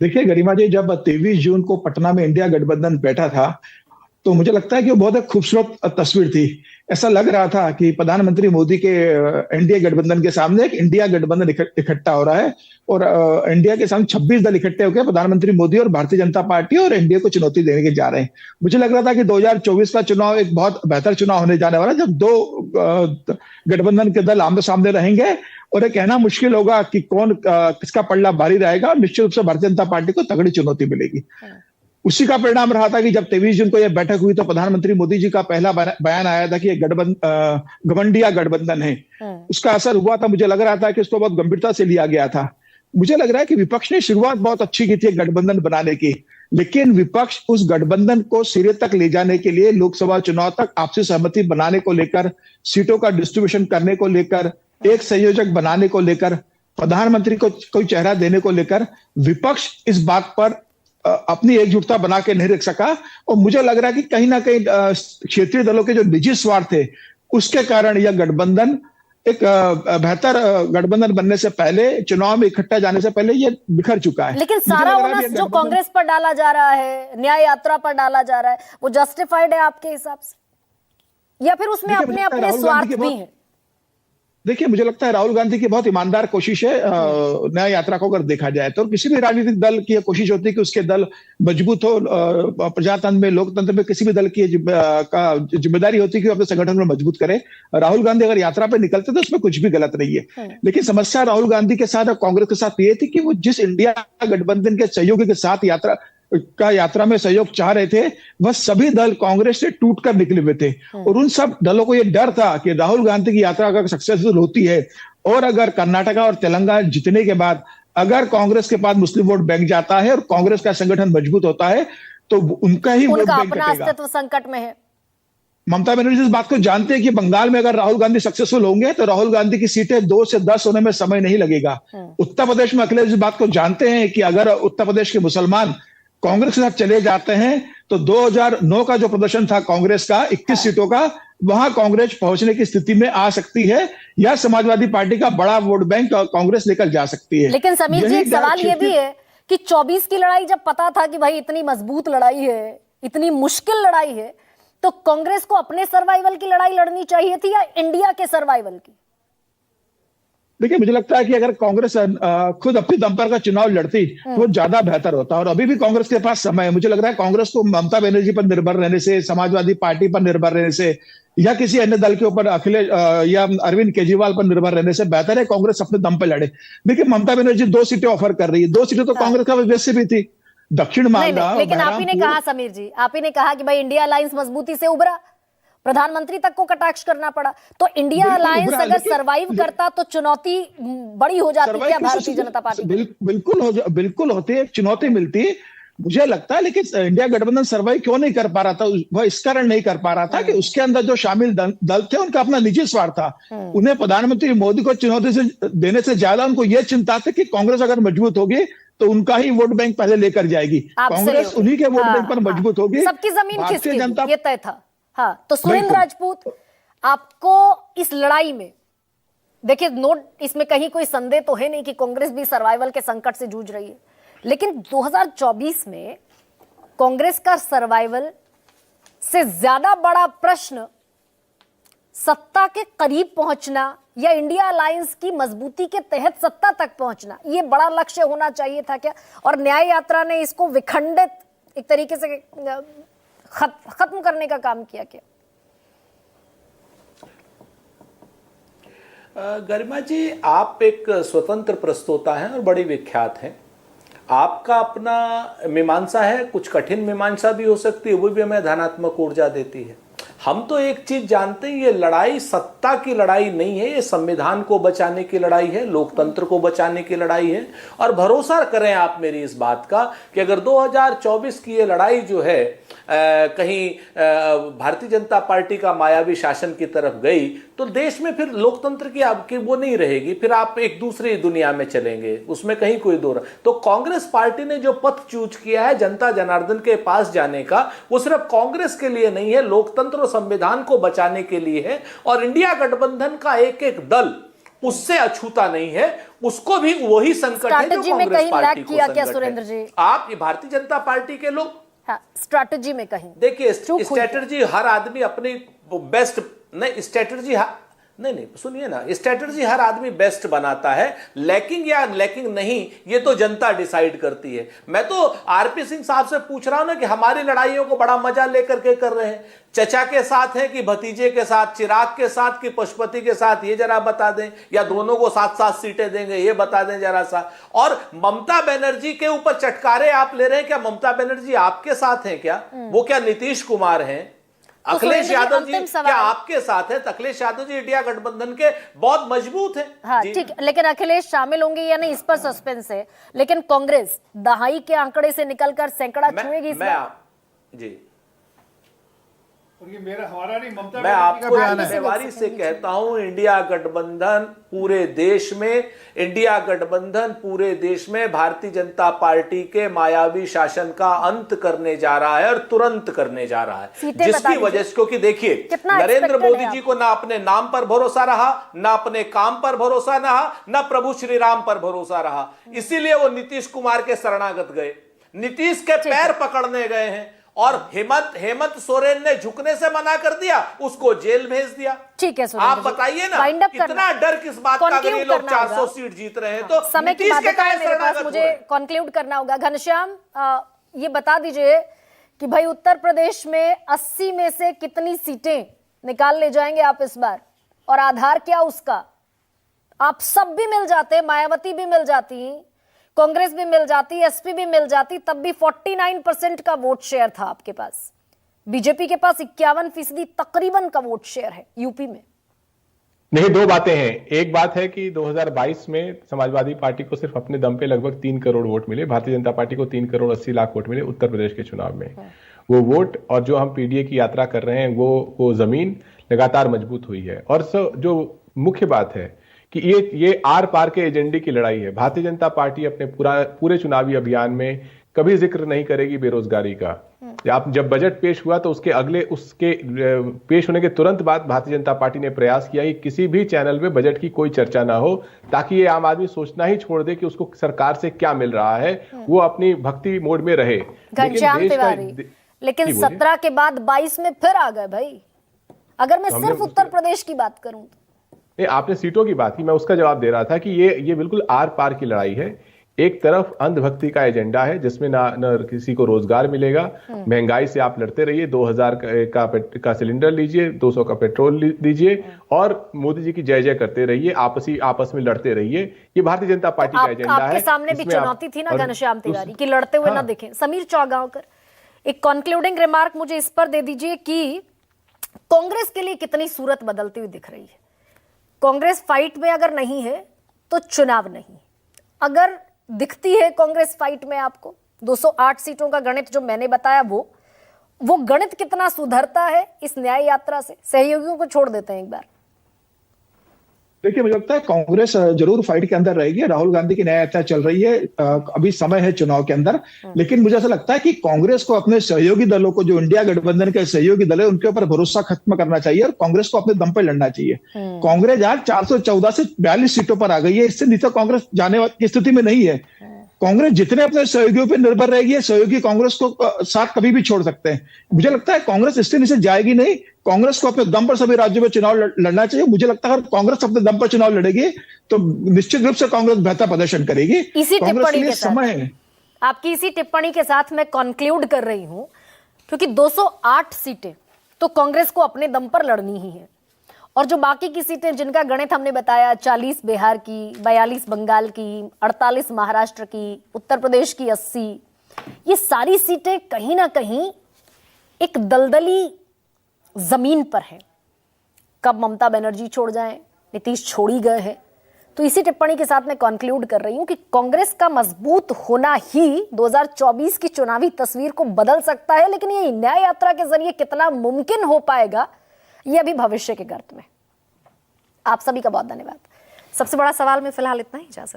देखिए गरिमा जी, जब 23 जून को पटना में इंडिया गठबंधन बैठा था तो मुझे लगता है कि वो बहुत एक खूबसूरत तस्वीर थी। ऐसा लग रहा था कि प्रधानमंत्री मोदी के एनडीए गठबंधन के सामने एक इंडिया गठबंधन इकट्ठा हो रहा है। और इंडिया के सामने 26 दल इकट्ठे होकर प्रधानमंत्री मोदी और भारतीय जनता पार्टी और एनडीए को चुनौती देने के जा रहे हैं। मुझे लग रहा था कि 2024 का चुनाव एक बहुत बेहतर चुनाव होने जाने वाला है, जब दो गठबंधन के दल आमने सामने रहेंगे। और ये कहना मुश्किल होगा कि कौन किसका पल्ला भारी रहेगा। निश्चित रूप से भारतीय जनता पार्टी को तगड़ी चुनौती मिलेगी। उसी का परिणाम रहा था कि जब 23 जून को यह बैठक हुई तो प्रधानमंत्री मोदी जी का पहला बयान आया था कि यह गठबंधन गठबंधन है। उसका असर हुआ था। मुझे लग रहा था कि उसको बहुत गंभीरता से लिया गया था। मुझे लग रहा है कि विपक्ष ने शुरुआत बहुत अच्छी की थी गठबंधन बनाने की, लेकिन विपक्ष उस गठबंधन को सिरे तक ले जाने के लिए लोकसभा चुनाव तक आपसी सहमति बनाने को लेकर, सीटों का डिस्ट्रीब्यूशन करने को लेकर, एक संयोजक बनाने को लेकर, प्रधानमंत्री को कोई चेहरा देने को लेकर विपक्ष इस बात पर अपनी एकजुटता बना के नहीं रख सका। और मुझे लग रहा है कि कहीं ना कहीं क्षेत्रीय दलों के जो निजी स्वार्थ थे उसके कारण यह गठबंधन एक बेहतर गठबंधन बनने से पहले, चुनाव में इकट्ठा जाने से पहले ये बिखर चुका है। लेकिन सारा ओनस जो कांग्रेस पर डाला जा रहा है, न्याय यात्रा पर डाला जा रहा है, वो जस्टिफाइड है आपके हिसाब से, या फिर उसमें अपने अपने स्वार्थ भी हैं? देखिए, मुझे लगता है राहुल गांधी की बहुत ईमानदार कोशिश है न्याय यात्रा को अगर देखा जाए तो। किसी भी राजनीतिक दल की कोशिश होती है कि उसके दल मजबूत हो। प्रजातंत्र में, लोकतंत्र में किसी भी दल की का जिम्मेदारी होती है कि अपने संगठन को मजबूत करे। राहुल गांधी अगर यात्रा पे निकलते तो उसमें कुछ भी गलत नहीं है। लेकिन समस्या राहुल गांधी के साथ और कांग्रेस के साथ ये थी कि वो जिस इंडिया गठबंधन के सहयोगी के साथ यात्रा में सहयोग चाह रहे थे, वह सभी दल कांग्रेस से टूटकर निकले हुए थे। और उन सब दलों को यह डर था कि राहुल गांधी की यात्रा अगर सक्सेसफुल होती है और अगर कर्नाटका और तेलंगाना जीतने के बाद अगर कांग्रेस के पास मुस्लिम वोट बैंक जाता है और कांग्रेस का संगठन मजबूत होता है तो उनका ही वोट बैंक अपना अस्तित्व संकट में है। ममता बनर्जी इस बात को जानते हैं कि बंगाल में अगर राहुल गांधी सक्सेसफुल होंगे तो राहुल गांधी की सीटें 2 से 10 होने में समय नहीं लगेगा। उत्तर प्रदेश में अखिलेश इस बात को जानते हैं कि अगर उत्तर प्रदेश के मुसलमान कांग्रेस के साथ चले जाते हैं तो 2009 का जो प्रदर्शन था कांग्रेस का 21 सीटों का, वहां कांग्रेस पहुंचने की स्थिति में आ सकती है, या समाजवादी पार्टी का बड़ा वोट बैंक कांग्रेस लेकर जा सकती है। लेकिन समीर जी, एक सवाल ये भी है कि 24 की लड़ाई जब पता था कि भाई इतनी मजबूत लड़ाई है, इतनी मुश्किल लड़ाई है, तो कांग्रेस को अपने सर्वाइवल की लड़ाई लड़नी चाहिए थी या इंडिया के सर्वाइवल की? देखिए, मुझे लगता है कि अगर कांग्रेस खुद अपनी दम पर का चुनाव लड़ती तो वो ज्यादा बेहतर होता। और अभी भी कांग्रेस के पास समय है। मुझे लग रहा है कांग्रेस को ममता बनर्जी पर निर्भर रहने से, समाजवादी पार्टी पर निर्भर रहने से, या किसी अन्य दल के ऊपर अखिलेश या अरविंद केजरीवाल पर निर्भर रहने से बेहतर है कांग्रेस अपने दम पर लड़े। देखिए, ममता बनर्जी 2 सीटें ऑफर कर रही है। 2 सीटें तो कांग्रेस का वैसे भी थी, दक्षिण मालदा। लेकिन आप ही ने कहा समीर जी, आप ही ने कहा कि भाई इंडिया अलायंस मजबूती से उभरा, प्रधानमंत्री तक को कटाक्ष करना पड़ा। तो इंडिया अलायंस अगर सरवाइव करता तो चुनौती बड़ी हो जाती क्या भारतीय जनता पार्टी? बिल्कुल होती है, चुनौती मिलती, मुझे लगता है। लेकिन इंडिया गठबंधन सर्वाइव क्यों नहीं कर पा रहा था? वह इस कारण नहीं कर पा रहा था कि उसके अंदर जो शामिल दल थे उनका अपना निजी स्वार्थ था। उन्हें प्रधानमंत्री मोदी को चुनौती से देने से ज्यादा उनको यह चिंता थी कि कांग्रेस अगर मजबूत होगी तो उनका ही वोट बैंक पहले लेकर जाएगी। कांग्रेस उन्हीं के वोट बैंक पर मजबूत होगी। सबकी जमीन किसकी, ये तय था। हाँ, तो सुरेंद्र राजपूत, आपको इस लड़ाई में, देखिए नोट, इसमें कहीं कोई संदेह तो है नहीं कि कांग्रेस भी सर्वाइवल के संकट से जूझ रही है, लेकिन 2024 में कांग्रेस का सर्वाइवल से ज्यादा बड़ा प्रश्न सत्ता के करीब पहुंचना या इंडिया अलायंस की मजबूती के तहत सत्ता तक पहुंचना, ये बड़ा लक्ष्य होना चाहिए था क्या? और न्याय यात्रा ने इसको विखंडित एक तरीके से खत्म करने का काम किया क्या? गरिमा जी, आप एक स्वतंत्र प्रस्तोता हैं और बड़ी विख्यात हैं। आपका अपना मीमांसा है, कुछ कठिन मीमांसा भी हो सकती है, वो भी हमें धनात्मक ऊर्जा देती है। हम तो एक चीज जानते हैं, ये लड़ाई सत्ता की लड़ाई नहीं है, ये संविधान को बचाने की लड़ाई है, लोकतंत्र को बचाने की लड़ाई है। और भरोसा करें आप मेरी इस बात का कि अगर 2024 की ये लड़ाई जो है कहीं भारतीय जनता पार्टी का मायावी शासन की तरफ गई तो देश में फिर लोकतंत्र की आपकी वो नहीं रहेगी, फिर आप एक दूसरी दुनिया में चलेंगे, उसमें कहीं कोई दो। तो कांग्रेस पार्टी ने जो पथ चूज किया है जनता जनार्दन के पास जाने का, वो सिर्फ कांग्रेस के लिए नहीं है, लोकतंत्र और संविधान को बचाने के लिए है। और इंडिया गठबंधन का एक एक दल उससे अछूता नहीं है, उसको भी वही संकट है जो स्ट्रैटेजी में कांग्रेस कहीं पार्टी लैग को किया क्या संकट सुरेंद्र है। जी? आप ये भारतीय जनता पार्टी के लोग, हाँ, स्ट्रैटेजी में कहीं देखिए चूक हुई। स्ट्रैटेजी हर आदमी अपनी बेस्ट, नहीं स्ट्रैटेजी नहीं सुनिए ना, स्ट्रैटेजी हर आदमी बेस्ट बनाता है, लैकिंग या लैकिंग नहीं ये तो जनता डिसाइड करती है। मैं तो आरपी सिंह साहब से पूछ रहा हूं ना कि हमारी लड़ाइयों को बड़ा मजा लेकर के कर रहे हैं, चचा के साथ है कि भतीजे के साथ, चिराग के साथ कि पशुपति के साथ, ये जरा बता दें, या दोनों को 7-7 सीटें देंगे ये बता दें जरा सा। और ममता बनर्जी के ऊपर चटकारे आप ले रहे हैं, क्या ममता बनर्जी आपके साथ हैं क्या? वो क्या नीतीश कुमार हैं? तो अखिलेश यादव जी अंतिम सवाल। क्या आपके साथ है? अखिलेश यादव जी इंडिया गठबंधन के बहुत मजबूत हैं। हाँ जी। ठीक, लेकिन अखिलेश शामिल होंगे या नहीं इस पर सस्पेंस है। लेकिन कांग्रेस दहाई के आंकड़े से निकलकर सैकड़ा छुएगी इस बार? जी और ये मेरा हमारा नहीं, ममता मैं बनर्जी का आपको बयान है। जिम्मेवारी से कहता हूं, इंडिया गठबंधन पूरे देश में, इंडिया गठबंधन पूरे देश में भारतीय जनता पार्टी के मायावी शासन का अंत करने जा रहा है और तुरंत करने जा रहा है, सीटें बता जिसकी दीजिए। वजह से, क्योंकि देखिए कितना नरेंद्र expected मोदी है जी आप? को ना अपने नाम पर भरोसा रहा, ना अपने काम पर भरोसा रहा, ना प्रभु श्री राम पर भरोसा रहा, इसीलिए वो नीतीश कुमार के शरणागत गए, नीतीश के पैर पकड़ने गए हैं और हेमंत सोरेन ने झुकने से मना कर दिया, उसको जेल भेज दिया। ठीक है सुरेंद्र आप जी, बताइए ना wind up इतना करना। डर किस बात का? अगर ये Conclude लोग करना 400 होगा। सीट जीत रहे हैं तो समय की नीतीश बात के है काहे मेरे पास, शरणागत मुझे हुए? कंक्लूड करना होगा। घनश्याम, ये बता दीजिए कि भाई उत्तर प्रदेश में 80 में से कितनी सीटें निकाल ले जाएंगे आप इस बार, और आधार क्या उसका? आप सब भी मिल जाते, मायावती भी मिल जाती, कांग्रेस भी मिल जाती, एसपी भी मिल जाती, तब भी 49% का वोट शेयर था आपके पास। बीजेपी के पास 51% तकरीबन का वोट शेयर है यूपी में। नहीं, दो बातें हैं। एक बात है कि 2022 में समाजवादी पार्टी को सिर्फ अपने दम पे लगभग 3 करोड़ वोट मिले, भारतीय जनता पार्टी को 3 करोड़ 80 लाख वोट मिले उत्तर प्रदेश के चुनाव में। वो वोट और जो हम पीडीए की यात्रा कर रहे हैं वो जमीन लगातार मजबूत हुई है। और जो मुख्य बात है कि ये आर पार के एजेंडे की लड़ाई है। भारतीय जनता पार्टी अपने पूरे चुनावी अभियान में कभी जिक्र नहीं करेगी बेरोजगारी का। आप जब बजट पेश हुआ तो उसके पेश होने के तुरंत बाद भारतीय जनता पार्टी ने प्रयास किया कि किसी भी चैनल में बजट की कोई चर्चा ना हो, ताकि ये आम आदमी सोचना ही छोड़ दे कि उसको सरकार से क्या मिल रहा है, वो अपनी भक्ति मोड में रहे। घनश्याम तिवारी, लेकिन 17 के बाद 22 में फिर आ गए भाई। अगर मैं सिर्फ उत्तर प्रदेश की बात करूं तो आपने सीटों की बात की, मैं उसका जवाब दे रहा था कि ये बिल्कुल आर पार की लड़ाई है। एक तरफ अंधभक्ति का एजेंडा है जिसमें ना किसी को रोजगार मिलेगा, महंगाई से आप लड़ते रहिए, 2000 का सिलेंडर लीजिए, 200 का पेट्रोल लीजिए और मोदी जी की जय जय करते रहिए, आपस में लड़ते रहिए। ये भारतीय जनता पार्टी का एजेंडा है। आपके सामने भी चुनौती थी ना घनश्याम तिवारी कि लड़ते हुए ना दिखें। समीर चौगांवकर, एक कंक्लूडिंग रिमार्क मुझे इस पर दे दीजिए कि कांग्रेस के लिए कितनी सूरत बदलती हुई दिख रही है। कांग्रेस फाइट में अगर नहीं है तो चुनाव नहीं, अगर दिखती है कांग्रेस फाइट में आपको 208 सीटों का गणित जो मैंने बताया, वो गणित कितना सुधरता है इस न्याय यात्रा से? सहयोगियों को छोड़ देते हैं एक बार। देखिए, मुझे लगता है कांग्रेस जरूर फाइट के अंदर रहेगी। राहुल गांधी की न्याय यात्रा चल रही है, अभी समय है चुनाव के अंदर, लेकिन मुझे ऐसा लगता है कि कांग्रेस को अपने सहयोगी दलों को, जो इंडिया गठबंधन के सहयोगी दल है, उनके ऊपर भरोसा खत्म करना चाहिए और कांग्रेस को अपने दम पर लड़ना चाहिए। कांग्रेस आज 414 से 42 सीटों पर आ गई है, इससे नीचे कांग्रेस जाने की स्थिति में नहीं है। कांग्रेस जितने अपने सहयोगियों पर निर्भर रहेगी, सहयोगी कांग्रेस को साथ कभी भी छोड़ सकते हैं। मुझे लगता है कांग्रेस इससे नीचे जाएगी नहीं। कांग्रेस को अपने दम पर सभी राज्यों में चुनाव लड़ना चाहिए। मुझे लगता है अगर कांग्रेस अपने दम पर चुनाव लड़ेगी तो निश्चित रूप से कांग्रेस बेहतर प्रदर्शन करेगी। इसी टिप्पणी के समय है, आपकी इसी टिप्पणी के साथ मैं कंक्लूड कर रही हूं, क्योंकि 208 सीटें तो कांग्रेस को अपने दम पर लड़नी ही है, और जो बाकी की सीटें जिनका गणित हमने बताया, 40 बिहार की, 42 बंगाल की, 48 महाराष्ट्र की, उत्तर प्रदेश की 80, ये सारी सीटें कहीं ना कहीं एक दलदली जमीन पर है। कब ममता बनर्जी छोड़ जाएं, नीतीश छोड़ ही गए हैं। तो इसी टिप्पणी के साथ मैं कंक्लूड कर रही हूं कि कांग्रेस का मजबूत होना ही 2024 की चुनावी तस्वीर को बदल सकता है, लेकिन ये न्याय यात्रा के जरिए कितना मुमकिन हो पाएगा ये अभी भविष्य के गर्त में। आप सभी का बहुत धन्यवाद। सबसे बड़ा सवाल में फिलहाल इतना ही, इजाजत।